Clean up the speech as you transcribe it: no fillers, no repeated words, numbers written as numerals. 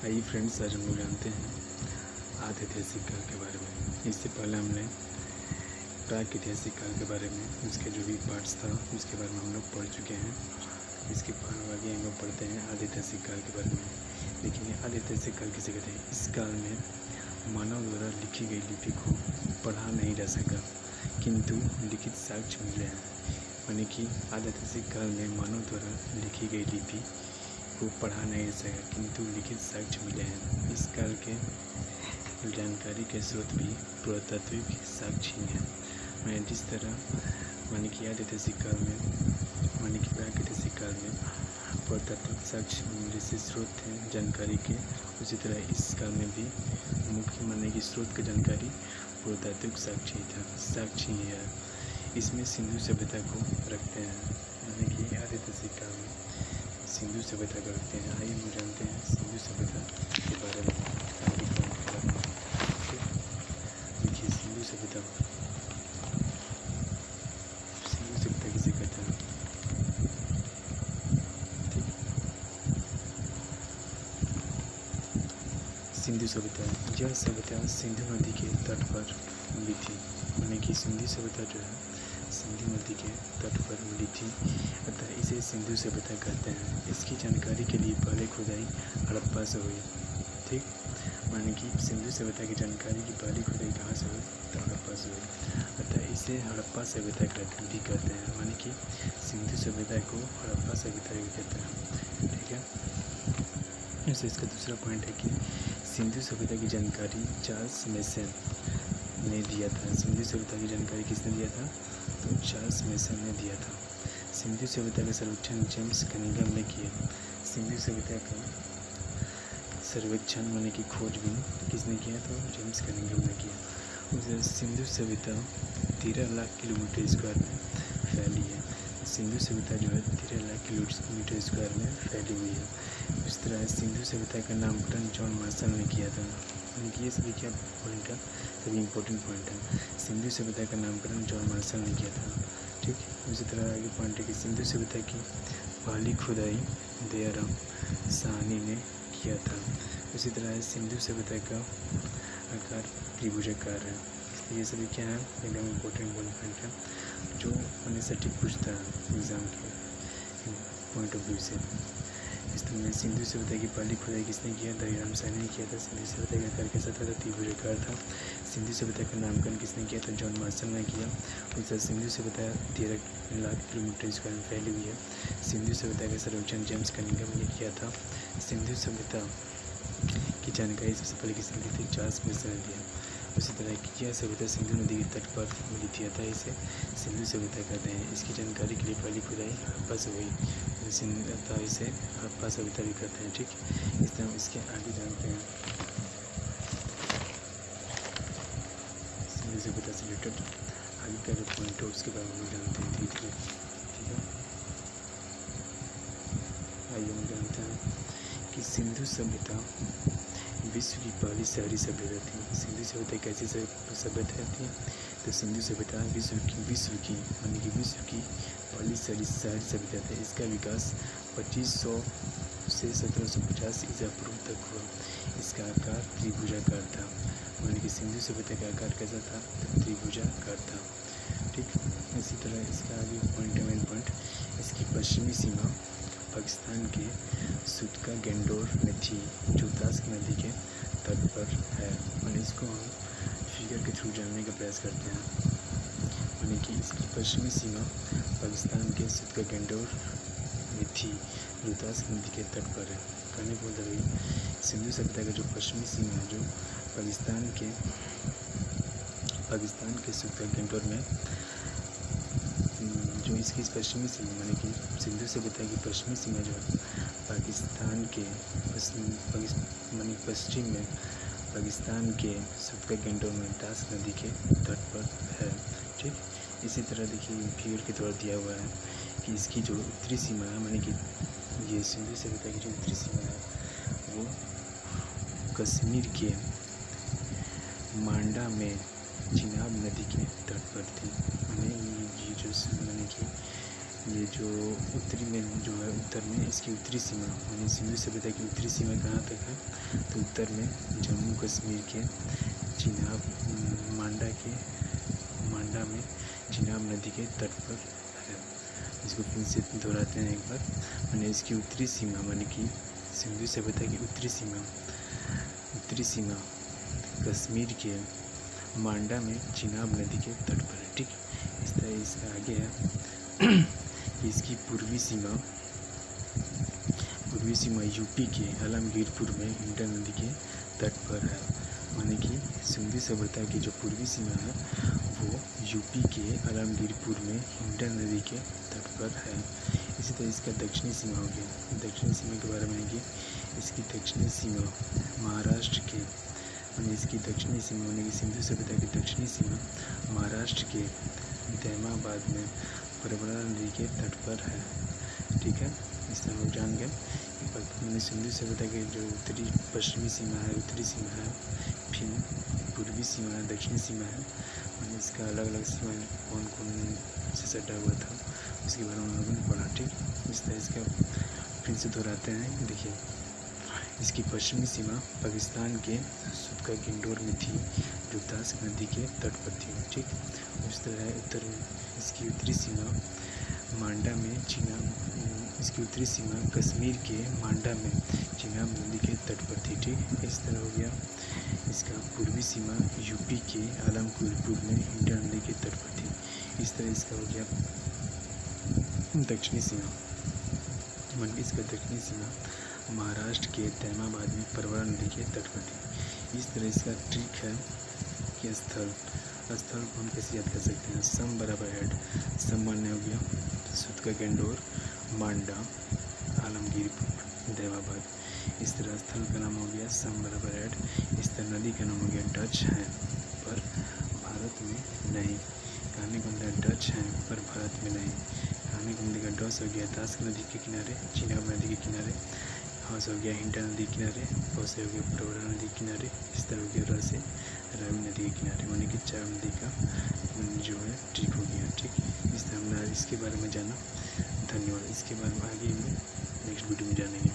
आइए फ्रेंड्स, आज हम लोग जानते हैं आधऐतिहासिक काल के बारे में। इससे पहले हमने प्राक ऐतिहासिक काल के बारे में, उसके जो भी पार्ट्स था उसके बारे में हम लोग पढ़ चुके हैं। इसके आगे हम लोग पढ़ते हैं आधऐतिहासिक काल के बारे में। लेकिन आधऐतिहासिक काल किसे कहते हैं? इस काल में मानव द्वारा लिखी गई लिपि को पढ़ा नहीं जा सका, किंतु लिखित साक्ष्य मिले हैं। यानी कि आधऐतिहासिक काल में मानव द्वारा लिखी गई लिपि को पढ़ा नहीं जा सका, किंतु लिखित साक्ष्य मिले हैं। इस काल के जानकारी के स्रोत भी पुरातात्विक साक्ष्य हैं। मैं जिस तरह मानी कि आधऐतिहासिक काल में, मानी कि प्रागैतिहासिक काल में पुरातात्विक साक्ष्य जैसे स्रोत थे जानकारी के, उसी तरह इस काल में भी मुख्य माने की स्रोत की जानकारी पुरातात्विक साक्ष्य ही है। इसमें सिंधु सभ्यता को रखते हैं, यानी कि आधऐतिहासिक काल में सिंधु सभ्यता को रखते हैं। आइए हम जानते हैं सिंधु सभ्यता के बारे में। देखिए सिंधु सभ्यता किसे कहते हैं? ठीक, सिंधु सभ्यता, यह सभ्यता सिंधु नदी के तट पर मिली थी। यानी कि सिंधु सभ्यता जो है सिंधु नदी के तट पर मिली थी, अतः इसे सिंधु सभ्यता कहते हैं। इसकी जानकारी के लिए पहले खुदाई हड़प्पा से हुई। ठीक, माने कि सिंधु सभ्यता की जानकारी की पहली खुदाई कहाँ से हुई? तो हड़प्पा से हुई, अतः इसे हड़प्पा सभ्यता भी कहते हैं। माने कि सिंधु सभ्यता को हड़प्पा सभ्यता भी कहते हैं। ठीक है, इससे इसका दूसरा पॉइंट है कि सिंधु सभ्यता की जानकारी चार्ल्स मेसन ने दिया था। सिंधु सभ्यता की जानकारी किसने दिया था? तो चार्ल्स मेसन ने दिया था। सिंधु सभ्यता का सर्वेक्षण जेम्स कनिंघम ने किया। सिंधु सभ्यता का सर्वेक्षण माने की खोजबीन किसने किया? तो जेम्स कनिंघम ने किया। उसे सिंधु सभ्यता 13 लाख किलोमीटर स्क्वायर में फैली है। सिंधु सभ्यता जो है 13 लाख किलोमीटर स्क्वायर में फैली हुई है। इस तरह सिंधु सभ्यता का नामकरण जॉन मार्शल ने किया था। ये सभी क्या पॉइंट है? सभी इम्पोर्टेंट पॉइंट है। सिंधु सभ्यता का नामकरण जॉन मार्शल ने किया था। ठीक, उसी तरह आगे पॉइंट है कि सिंधु सभ्यता की पहली खुदाई दयाराम साहनी ने किया था। उसी तरह सिंधु सभ्यता का आकार त्रिभुजाकार है। ये सभी क्या है? एकदम इम्पोर्टेंट पॉइंट है जो हमें सटीक पूछता है एग्ज़ाम के पॉइंट ऑफ व्यू से। इस तरह सिंधु सभ्यता की पहली खुदाई किसने किया? दयाराम साहनी ने किया था। सिंधु सभ्यता का आकार कैसा था? त्रिभुजाकार था। सिंधु सभ्यता का नामकरण किसने किया? तो जॉन मार्शल ने किया। उससे सिंधु सभ्यता 13 लाख किलोमीटर स्क्वायर में फैली हुई है। सिंधु सभ्यता का सर्वेक्षण जेम्स कनिंघम ने किया था। सिंधु सभ्यता की जानकारी सबसे पहले किसने दी थी? चार्ल्स मेसन ने दिया। उसी तरह की यह सभ्यता सिंधु नदी के तट पर मिली थी, अतः इसे सिंधु सभ्यता कहते हैं। इसकी जानकारी के लिए पहली खुदाई हड़प्पा से हुई, अतः इसे हड़प्पा सभ्यता भी कहते हैं। ठीक, इस तरह इसके आगे जानते हैं सिंधु सभ्यता से रिलेटेड आगे का जो पॉइंट है उसके बारे में जानते हैं धीरे-धीरे। ठीक है, आइए हम जानते हैं कि सिंधु सभ्यता विश्व की पहली शहरी सभ्यता थी। सिंधु सभ्यता कैसी सभ्यता थी? तो सिंधु सभ्यता विश्व की यानी कि विश्व की पहली शहरी सभ्यता थी। इसका विकास 2500 से 1750 ईसा पूर्व तक हुआ। इसका आकार त्रिभुजाकार था। यानी कि सिंधु सभ्यता का आकार कैसा था? तो त्रिभुजाकार था। ठीक, इसी तरह इसका आगे पॉइंट है, मेन पॉइंट, इसकी पश्चिमी सीमा पाकिस्तान के सुटका गेंडोर में थी, जो ताश नदी के तट पर है। और इसको हम फिगर के थ्रू जानने का प्रयास करते हैं। यानी कि इसकी पश्चिमी सीमा पाकिस्तान के सुटका गेंडोर में थी, जो ताश नदी के तट पर है। कहने बोल रही सिंधु सभ्यता का जो पश्चिमी सीमा है, जो पाकिस्तान के सुटका गेंडोर में, जो इसकी पश्चिमी सीमा माने कि सिंधु सभ्यता की पश्चिमी सीमा जो है पाकिस्तान के पश्चिम में पाकिस्तान के सुटका गेंडोर में ताश नदी के तट पर है। ठीक, इसी तरह देखिए फिगर के द्वारा दिया हुआ है कि इसकी जो उत्तरी सीमा है, माने कि ये सिंधु सभ्यता की जो उत्तरी सीमा है वो कश्मीर के मांडा में चिनाब नदी के तट पर थी। माने कि ये जो उत्तरी में जो है, उत्तर में इसकी उत्तरी सीमा यानी सिंधु सभ्यता की उत्तरी सीमा कहाँ तक है, तो उत्तर में जम्मू कश्मीर के चिनाब मांडा में चिनाब नदी के तट पर है। इसको फिर से दोहराते हैं एक बार, मैंने इसकी उत्तरी सीमा माने कि सिंधु सभ्यता की उत्तरी सीमा कश्मीर के मांडा में चिनाब नदी के तट पर है। ठीक, इस तरह इसका आगे है इसकी पूर्वी सीमा यूपी के आलमगीरपुर में हिंडा नदी के तट पर है। माने कि सिंधु सभ्यता की जो पूर्वी सीमा है वो यूपी के आलमगीरपुर में हिंडा नदी के तट पर है। इसी तरह इसका दक्षिणी सीमा हो गया। दक्षिणी सीमा के बारे में कि इसकी दक्षिणी सीमा महाराष्ट्र के इसकी दक्षिणी सीमा होने की सिंधु सभ्यता की दक्षिणी सीमा महाराष्ट्र के दैमाबाद में परवरा नदी के तट पर है। ठीक है, इस तरह हम जान गए कि सिंधु सभ्यता की जो पश्चिमी सीमा है, उत्तरी सीमा है, फिर पूर्वी सीमा है, दक्षिणी सीमा है, और इसका अलग अलग सीमा कौन कौन से सटा हुआ था उसके बारे में हम लोगों ने पढ़ा। ठीक, इस तरह इसका फिर से दोहराते हैं। देखिए, इसकी पश्चिमी सीमा पाकिस्तान के सुदका किंडोर में थी जो दास नदी के तट पर थी। ठीक, उस तरह उत्तर इसकी उत्तरी सीमा मांडा में इसकी उत्तरी सीमा कश्मीर के मांडा में चिनाब नदी के तट पर थी। ठीक, इस तरह हो गया। इसका पूर्वी सीमा यूपी के आलमगीरपुर में हिंडा नदी के तट पर थी। इस तरह इसका हो गया दक्षिणी सीमा। इसका दक्षिणी सीमा महाराष्ट्र के दैमाबाद में परवरा नदी के तट पर थी। इस तरह इसका ट्रिक है कि स्थल को हम कैसे याद कर सकते हैं। सम बराबर हेड, सम मान्य हो गया सुदका किंडोर, मांडा, आलमगीरपुर, दैमाबाद। इस तरह स्थल का नाम हो गया सम बराबर हेड। इस तरह नदी का नाम हो गया डच है पर भारत में नहीं। कहने को मिला डच है पर भारत में नहीं। कहने को मिलेगा डच हो गया दास नदी के किनारे, चिनाब नदी के किनारे, हास हो गया हिंडा नदी के किनारे, पौ से हो गया परवरा नदी के किनारे, इस तरह हो गया र से रावी नदी के किनारे, माने कि 4 नदी का जो है ट्रिक हो गया। ठीक, इस तरह हमने इसके बारे में जाना। धन्यवाद। इसके बारे में आगे हम नेक्स्ट वीडियो में जानेंगे।